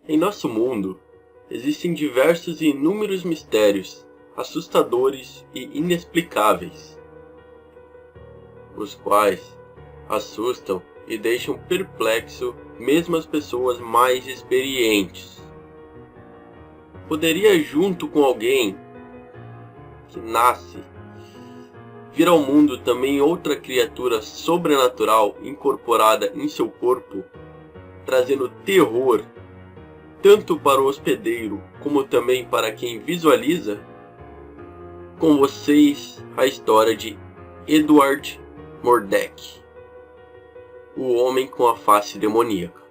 Em nosso mundo, existem diversos e inúmeros mistérios, assustadores e inexplicáveis, os quais assustam e deixam perplexo mesmo as pessoas mais experientes. Poderia, junto com alguém que nasce, vir ao mundo também outra criatura sobrenatural incorporada em seu corpo, trazendo terror tanto para o hospedeiro como também para quem visualiza? Com vocês, a história de Edward Murdaugh, o homem com a face demoníaca.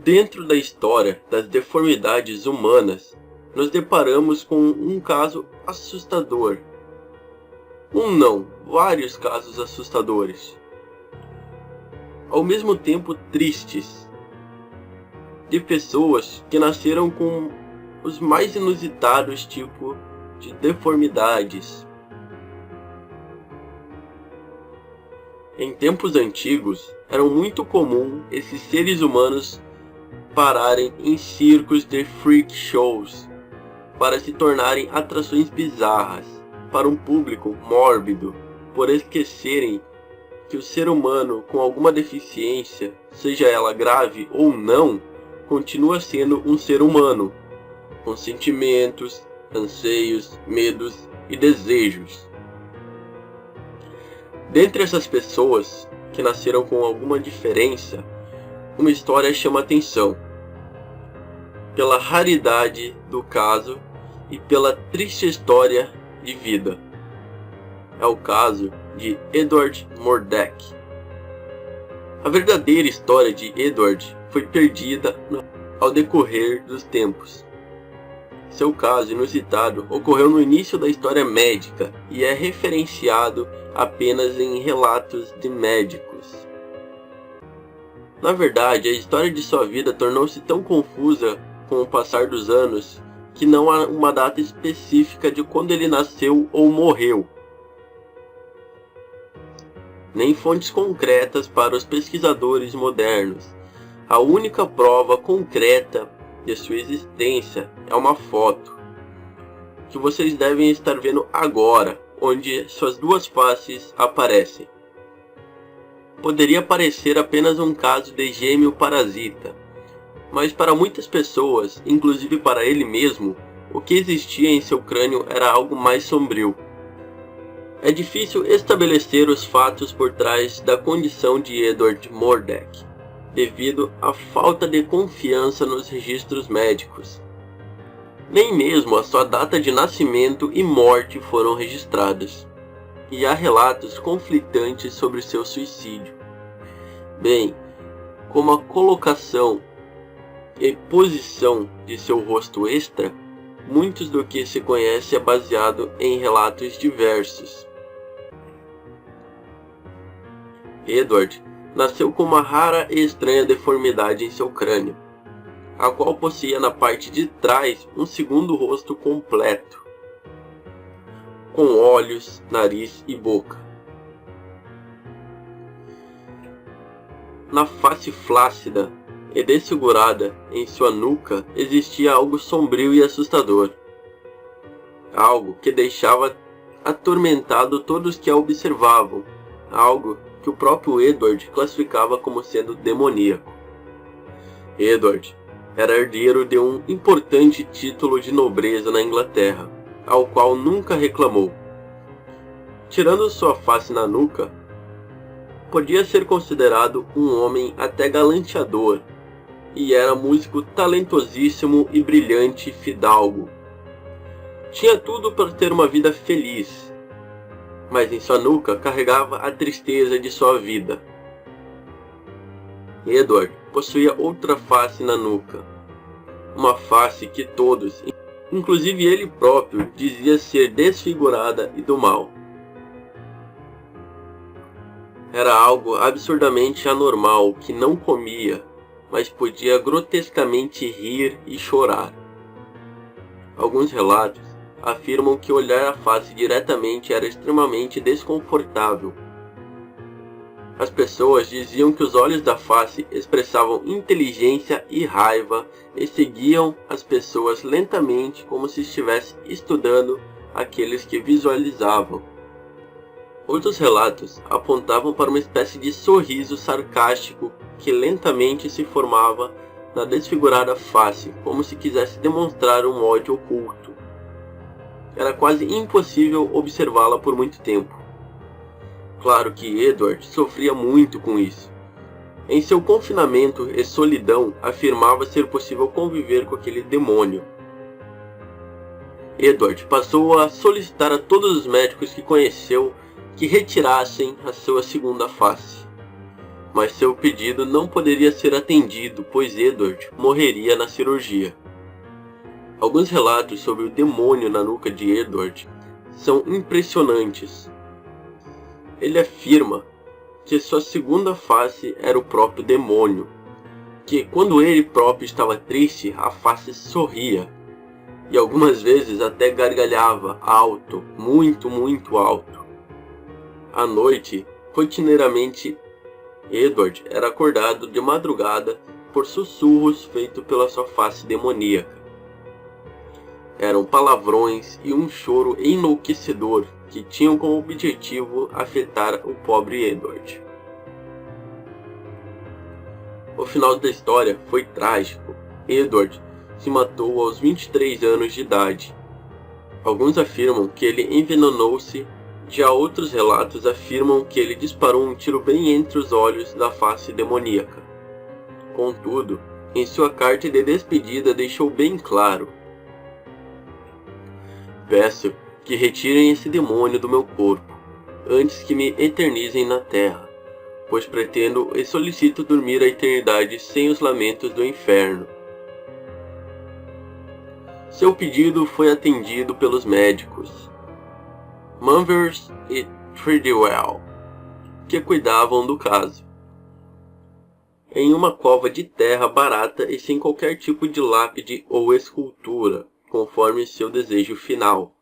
Dentro da história das deformidades humanas, nos deparamos com um caso assustador. Vários casos assustadores. Ao mesmo tempo tristes. De pessoas que nasceram com os mais inusitados tipos de deformidades. Em tempos antigos, era muito comum esses seres humanos pararem em circos de freak shows para se tornarem atrações bizarras para um público mórbido, por esquecerem que o ser humano com alguma deficiência, seja ela grave ou não, continua sendo um ser humano, com sentimentos, anseios, medos e desejos. Dentre essas pessoas que nasceram com alguma diferença, uma história chama atenção, pela raridade do caso e pela triste história de vida. É o caso de Edward Murdaugh. A verdadeira história de Edward foi perdida ao decorrer dos tempos. Seu caso inusitado ocorreu no início da história médica e é referenciado apenas em relatos de médicos. Na verdade, a história de sua vida tornou-se tão confusa com o passar dos anos que não há uma data específica de quando ele nasceu ou morreu, nem fontes concretas para os pesquisadores modernos. A única prova concreta de sua existência é uma foto, que vocês devem estar vendo agora, onde suas duas faces aparecem. Poderia parecer apenas um caso de gêmeo parasita, mas para muitas pessoas, inclusive para ele mesmo, o que existia em seu crânio era algo mais sombrio. É difícil estabelecer os fatos por trás da condição de Edward Murdaugh, devido à falta de confiança nos registros médicos. Nem mesmo a sua data de nascimento e morte foram registradas, e há relatos conflitantes sobre seu suicídio, bem como a colocação e posição de seu rosto extra. Muitos do que se conhece é baseado em relatos diversos. Edward nasceu com uma rara e estranha deformidade em seu crânio, a qual possuía na parte de trás um segundo rosto completo, com olhos, nariz e boca. Na face flácida e desfigurada em sua nuca existia algo sombrio e assustador, algo que deixava atormentado todos que a observavam, algo que o próprio Edward classificava como sendo demoníaco. Edward era herdeiro de um importante título de nobreza na Inglaterra, ao qual nunca reclamou. Tirando sua face na nuca, podia ser considerado um homem até galanteador, e era músico talentosíssimo e brilhante fidalgo. Tinha tudo para ter uma vida feliz, mas em sua nuca carregava a tristeza de sua vida. Edward possuía outra face na nuca, uma face que todos, inclusive ele próprio, dizia ser desfigurada e do mal. Era algo absurdamente anormal que não comia, mas podia grotescamente rir e chorar. Alguns relatos afirmam que olhar a face diretamente era extremamente desconfortável. As pessoas diziam que os olhos da face expressavam inteligência e raiva e seguiam as pessoas lentamente como se estivesse estudando aqueles que visualizavam. Outros relatos apontavam para uma espécie de sorriso sarcástico que lentamente se formava na desfigurada face, como se quisesse demonstrar um ódio oculto. Era quase impossível observá-la por muito tempo. Claro que Edward sofria muito com isso. Em seu confinamento e solidão, afirmava ser possível conviver com aquele demônio. Edward passou a solicitar a todos os médicos que conheceu que retirassem a sua segunda face. Mas seu pedido não poderia ser atendido, pois Edward morreria na cirurgia. Alguns relatos sobre o demônio na nuca de Edward são impressionantes. Ele afirma que sua segunda face era o próprio demônio, que quando ele próprio estava triste, a face sorria, e algumas vezes até gargalhava alto, muito, muito alto. À noite, rotineiramente, Edward era acordado de madrugada por sussurros feitos pela sua face demoníaca. Eram palavrões e um choro enlouquecedor que tinham como objetivo afetar o pobre Edward. O final da história foi trágico. Edward se matou aos 23 anos de idade. Alguns afirmam que ele envenenou-se, já outros relatos afirmam que ele disparou um tiro bem entre os olhos da face demoníaca. Contudo, em sua carta de despedida deixou bem claro: peço que retirem esse demônio do meu corpo, antes que me eternizem na terra, pois pretendo e solicito dormir a eternidade sem os lamentos do inferno. Seu pedido foi atendido pelos médicos Manvers e Treadwell, que cuidavam do caso, em uma cova de terra barata e sem qualquer tipo de lápide ou escultura, conforme seu desejo final.